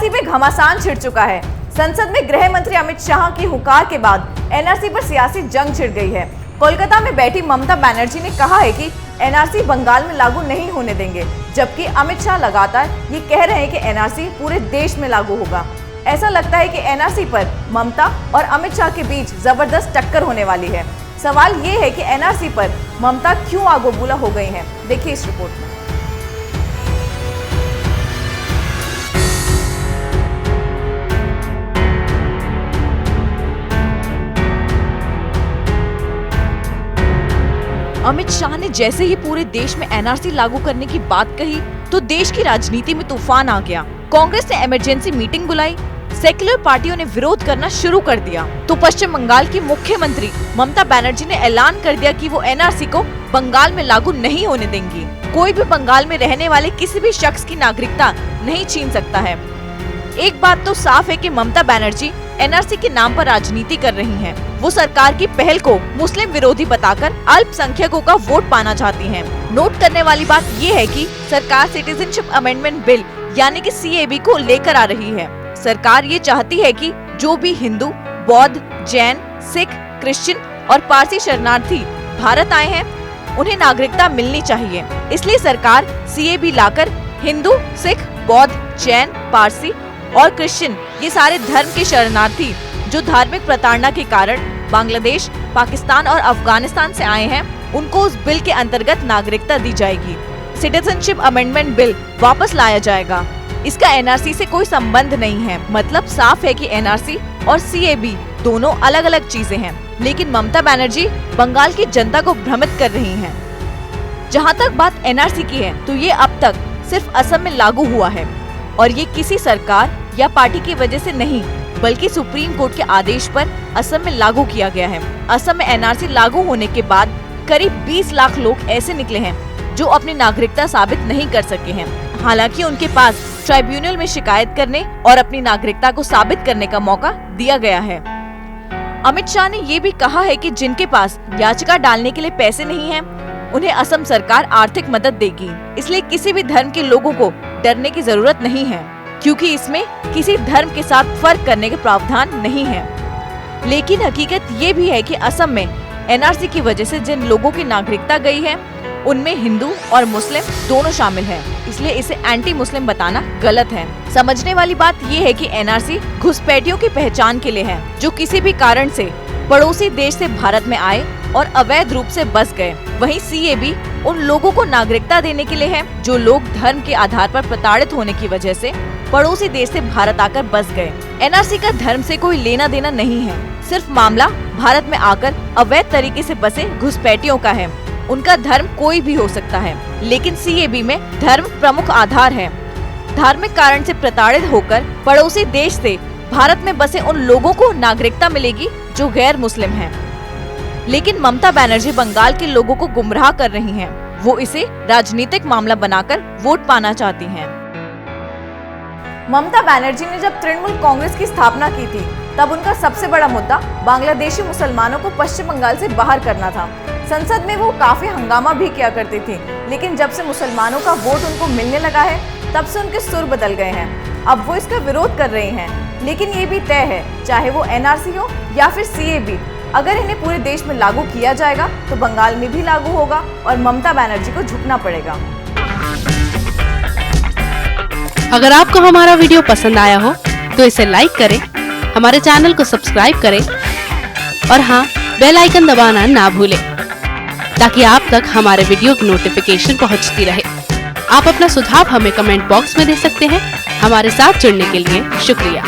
NRC पे घमासान छिड़ चुका है। संसद में गृह मंत्री अमित शाह की हुंकार के बाद एनआरसी पर सियासी जंग छिड़ गई है। कोलकाता में बैठी ममता बनर्जी ने कहा है कि एनआरसी बंगाल में लागू नहीं होने देंगे, जबकि अमित शाह लगातार ये कह रहे हैं कि एनआरसी पूरे देश में लागू होगा। ऐसा लगता है कि एनआरसी पर ममता और अमित शाह के बीच जबरदस्त टक्कर होने वाली है। सवाल ये है कि एनआरसी पर ममता क्यों आगोबूला हो गई हैं? देखिए इस रिपोर्ट में। अमित शाह ने जैसे ही पूरे देश में एनआरसी लागू करने की बात कही तो देश की राजनीति में तूफान आ गया। कांग्रेस ने इमरजेंसी मीटिंग बुलाई, सेक्युलर पार्टियों ने विरोध करना शुरू कर दिया, तो पश्चिम बंगाल की मुख्यमंत्री ममता बनर्जी ने ऐलान कर दिया कि वो एनआरसी को बंगाल में लागू नहीं होने देंगी। कोई भी बंगाल में रहने वाले किसी भी शख्स की नागरिकता नहीं छीन सकता है। एक बात तो साफ है कि ममता बनर्जी एनआरसी के नाम पर राजनीति कर रही हैं। वो सरकार की पहल को मुस्लिम विरोधी बताकर अल्पसंख्यकों का वोट पाना चाहती हैं। नोट करने वाली बात ये है कि सरकार सिटीजनशिप अमेंडमेंट बिल यानी कि सीएबी को लेकर आ रही है। सरकार ये चाहती है कि जो भी हिंदू, बौद्ध, जैन, सिख, क्रिश्चियन और पारसी शरणार्थी भारत आए हैं, उन्हें नागरिकता मिलनी चाहिए। इसलिए सरकार सीएबी लाकर हिंदू, सिख, बौद्ध, जैन, पारसी और क्रिश्चियन ये सारे धर्म के शरणार्थी जो धार्मिक प्रताड़ना के कारण बांग्लादेश, पाकिस्तान और अफगानिस्तान से आए हैं, उनको उस बिल के अंतर्गत नागरिकता दी जाएगी। सिटीजनशिप अमेंडमेंट बिल वापस लाया जाएगा। इसका एनआरसी से कोई संबंध नहीं है। मतलब साफ है कि एनआरसी और सीएबी दोनों अलग अलग चीजें हैं। लेकिन ममता बनर्जी बंगाल की जनता को भ्रमित कर रही हैं। जहां तक बात एनआरसी की है तो ये अब तक सिर्फ असम में लागू हुआ है और ये किसी सरकार या पार्टी की वजह से नहीं, बल्कि सुप्रीम कोर्ट के आदेश पर असम में लागू किया गया है। असम में एनआरसी लागू होने के बाद करीब 20 लाख लोग ऐसे निकले हैं जो अपनी नागरिकता साबित नहीं कर सके हैं। हालांकि उनके पास ट्राइब्यूनल में शिकायत करने और अपनी नागरिकता को साबित करने का मौका दिया गया है। अमित शाह ने ये भी कहा है कि जिनके पास याचिका डालने के लिए पैसे नहीं हैं, उन्हें असम सरकार आर्थिक मदद देगी। इसलिए किसी भी धर्म के लोगों को डरने की जरूरत नहीं है, क्योंकि इसमें किसी धर्म के साथ फर्क करने के प्रावधान नहीं है। लेकिन हकीकत ये भी है कि असम में एनआरसी की वजह से जिन लोगों की नागरिकता गई है, उनमें हिंदू और मुस्लिम दोनों शामिल हैं। इसलिए इसे एंटी मुस्लिम बताना गलत है। समझने वाली बात ये है कि एनआरसी घुसपैठियों की पहचान के लिए है, जो किसी भी कारण से पड़ोसी देश से भारत में आए और अवैध रूप से बस गए। वहीं सीएबी उन लोगों को नागरिकता देने के लिए है जो लोग धर्म के आधार पर प्रताड़ित होने की वजह से पड़ोसी देश से भारत आकर बस गए। एनआरसी का धर्म से कोई लेना देना नहीं है। सिर्फ मामला भारत में आकर अवैध तरीके से बसे घुसपैठियों का है। उनका धर्म कोई भी हो सकता है, लेकिन सीएबी में धर्म प्रमुख आधार है। धार्मिक कारण से प्रताड़ित होकर पड़ोसी देश से भारत में बसे उन लोगों को नागरिकता मिलेगी जो गैर मुस्लिम हैं। लेकिन ममता बनर्जी बंगाल के लोगों को गुमराह कर रही हैं। वो इसे राजनीतिक मामला बनाकर वोट पाना चाहती हैं। ममता बनर्जी ने जब तृणमूल कांग्रेस की स्थापना की थी, तब उनका सबसे बड़ा मुद्दा बांग्लादेशी मुसलमानों को पश्चिम बंगाल से बाहर करना था। संसद में वो काफी हंगामा भी किया करती थी, लेकिन जब से मुसलमानों का वोट उनको मिलने लगा है, तब से उनके सुर बदल गए हैं। अब वो इसका विरोध कर रही हैं। लेकिन ये भी तय है, चाहे वो एनआरसी हो या फिर सीएबी, अगर इन्हें पूरे देश में लागू किया जाएगा तो बंगाल में भी लागू होगा और ममता बनर्जी को झुकना पड़ेगा। अगर आपको हमारा वीडियो पसंद आया हो तो इसे लाइक करें, हमारे चैनल को सब्सक्राइब करें और हाँ, बेल आइकन दबाना ना भूलें, ताकि आप तक हमारे वीडियो की नोटिफिकेशन पहुंचती रहे। आप अपना सुझाव हमें कमेंट बॉक्स में दे सकते हैं। हमारे साथ जुड़ने के लिए शुक्रिया।